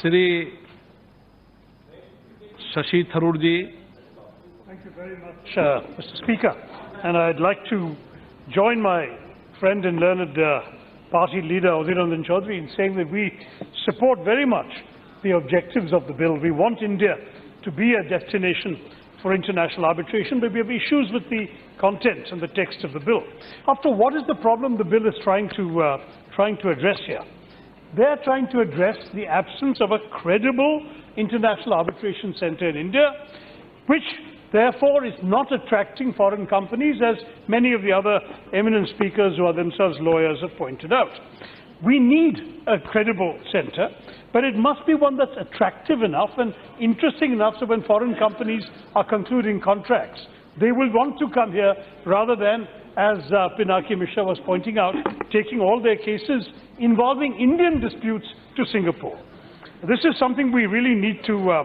Shri Shashi Tharoor ji. Thank you very much, Mr. Speaker. And I'd like to join my friend and learned party leader, Adhir Ranjan Chaudhary, in saying that we support very much the objectives of the bill. We want India to be a destination for international arbitration, but we have issues with the content and the text of the bill. After all, what is the problem the bill is trying to address here? They are trying to address the absence of a credible international arbitration center in India, which therefore is not attracting foreign companies, as many of the other eminent speakers who are themselves lawyers have pointed out. We need a credible center, but it must be one that's attractive enough and interesting enough so when foreign companies are concluding contracts, they will want to come here rather than, as Pinaki Mishra was pointing out, taking all their cases involving Indian disputes to Singapore. This is something we really need to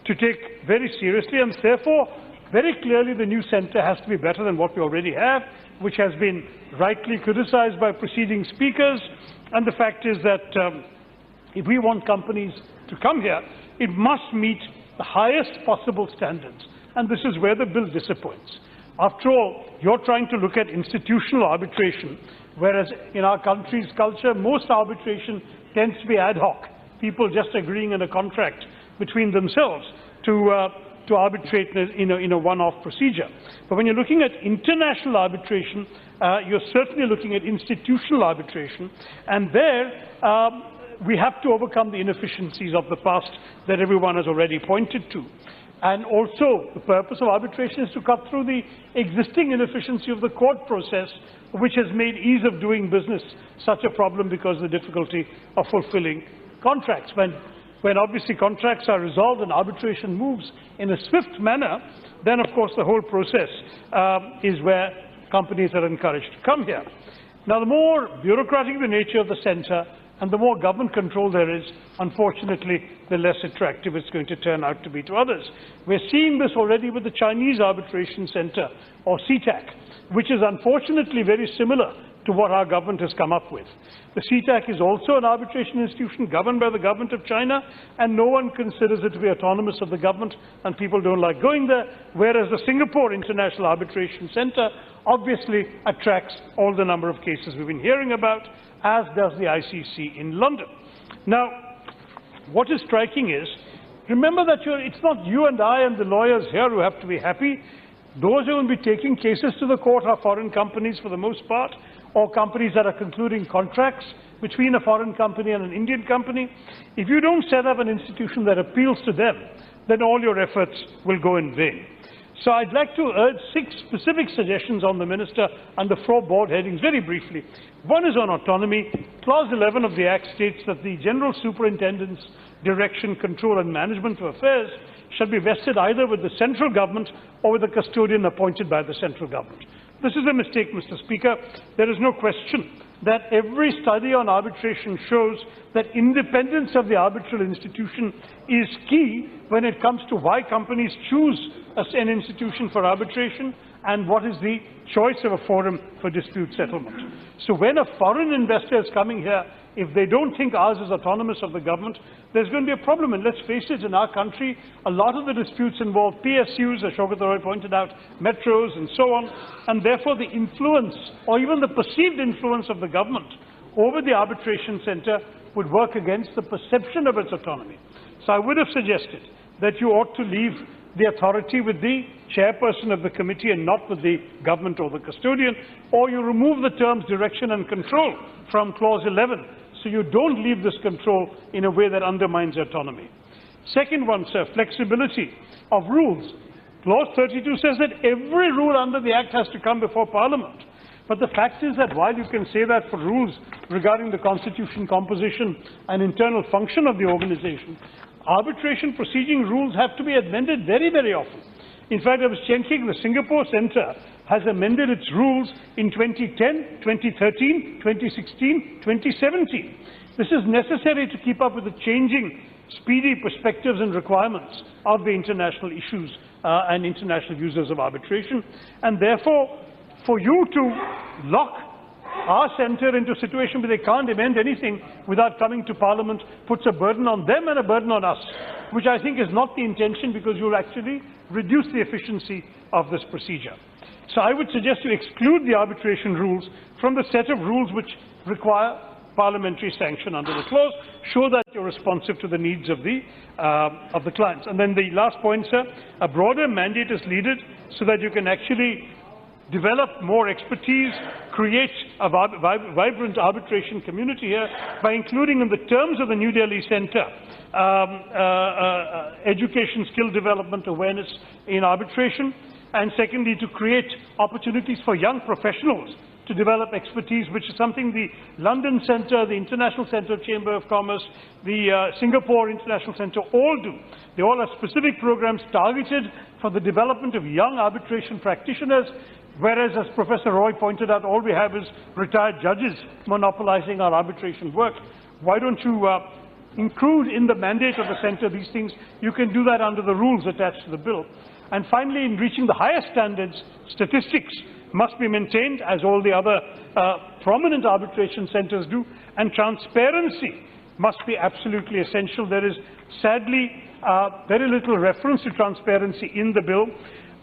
take very seriously, and therefore, very clearly the new center has to be better than what we already have, which has been rightly criticized by preceding speakers. And the fact is that if we want companies to come here, it must meet the highest possible standards. And this is where the bill disappoints. After all, you're trying to look at institutional arbitration, whereas in our country's culture, most arbitration tends to be ad hoc, people just agreeing in a contract between themselves to arbitrate in a one-off procedure. But when you're looking at international arbitration, you're certainly looking at institutional arbitration, and there we have to overcome the inefficiencies of the past that everyone has already pointed to. And also, the purpose of arbitration is to cut through the existing inefficiency of the court process, which has made ease of doing business such a problem because of the difficulty of fulfilling contracts. When obviously contracts are resolved and arbitration moves in a swift manner, then of course the whole process is where companies are encouraged to come here. Now, the more bureaucratic the nature of the center and the more government control there is, unfortunately, the less attractive it's going to turn out to be to others. We're seeing this already with the Chinese Arbitration Center, or CTAC, which is unfortunately very similar to what our government has come up with. The CTAC is also an arbitration institution governed by the government of China, and no one considers it to be autonomous of the government, and people don't like going there, whereas the Singapore International Arbitration Center obviously attracts all the number of cases we've been hearing about, as does the ICC in London. Now, what is striking is, remember that it's not you and I and the lawyers here who have to be happy. Those who will be taking cases to the court are foreign companies for the most part, or companies that are concluding contracts between a foreign company and an Indian company. If you don't set up an institution that appeals to them, then all your efforts will go in vain. So I'd like to urge 6 specific suggestions on the Minister under 4 broad headings very briefly. One is on autonomy. Clause 11 of the Act states that the General Superintendent's direction, control and management of affairs shall be vested either with the central government or with a custodian appointed by the central government. This is a mistake, Mr. Speaker. There is no question that every study on arbitration shows that independence of the arbitral institution is key when it comes to why companies choose an institution for arbitration and what is the choice of a forum for dispute settlement. So when a foreign investor is coming here, if they don't think ours is autonomous of the government, there's going to be a problem. And let's face it, in our country, a lot of the disputes involve PSUs, as Shaukat Roy pointed out, metros and so on, and therefore the influence or even the perceived influence of the government over the arbitration center would work against the perception of its autonomy. So I would have suggested that you ought to leave the authority with the chairperson of the committee and not with the government or the custodian, or you remove the terms direction and control from clause 11, so you don't leave this control in a way that undermines autonomy. Second one, sir, flexibility of rules. Clause 32 says that every rule under the Act has to come before Parliament. But the fact is that while you can say that for rules regarding the constitution, composition and internal function of the organization, arbitration proceeding rules have to be amended very, very often. In fact, I was checking, the Singapore Center has amended its rules in 2010, 2013, 2016, 2017. This is necessary to keep up with the changing, speedy perspectives and requirements of the international issues and international users of arbitration. And therefore, for you to lock our centre into a situation where they can't amend anything without coming to Parliament puts a burden on them and a burden on us, which I think is not the intention, because you'll actually reduce the efficiency of this procedure. So I would suggest you exclude the arbitration rules from the set of rules which require parliamentary sanction under the clause. Show that you're responsive to the needs of the clients. And then the last point, sir, a broader mandate is needed so that you can actually develop more expertise, create a vibrant arbitration community here by including in the terms of the New Delhi Centre education, skill development, awareness in arbitration, and secondly, to create opportunities for young professionals to develop expertise, which is something the London Centre, the International Centre Chamber of Commerce, the Singapore International Centre all do. They all have specific programs targeted for the development of young arbitration practitioners, whereas, as Professor Roy pointed out, all we have is retired judges monopolizing our arbitration work. Why don't you include in the mandate of the Centre these things? You can do that under the rules attached to the bill. And finally, in reaching the higher standards, statistics must be maintained, as all the other prominent arbitration centres do, and transparency must be absolutely essential. There is sadly very little reference to transparency in the bill.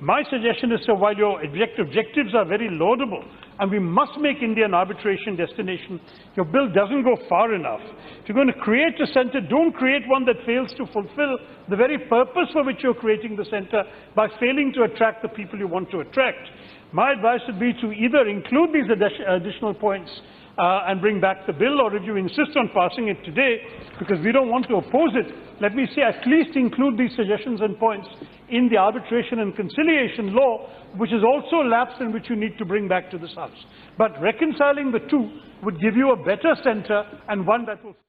My suggestion is, so while your objectives are very laudable, and we must make India an arbitration destination, your bill doesn't go far enough. If you're going to create a centre, don't create one that fails to fulfill the very purpose for which you're creating the centre by failing to attract the people you want to attract. My advice would be to either include these additional points and bring back the bill, or if you insist on passing it today, because we don't want to oppose it, let me say at least include these suggestions and points in the arbitration and conciliation law, which is also lapsed and which you need to bring back to this House. But reconciling the two would give you a better centre, and one that will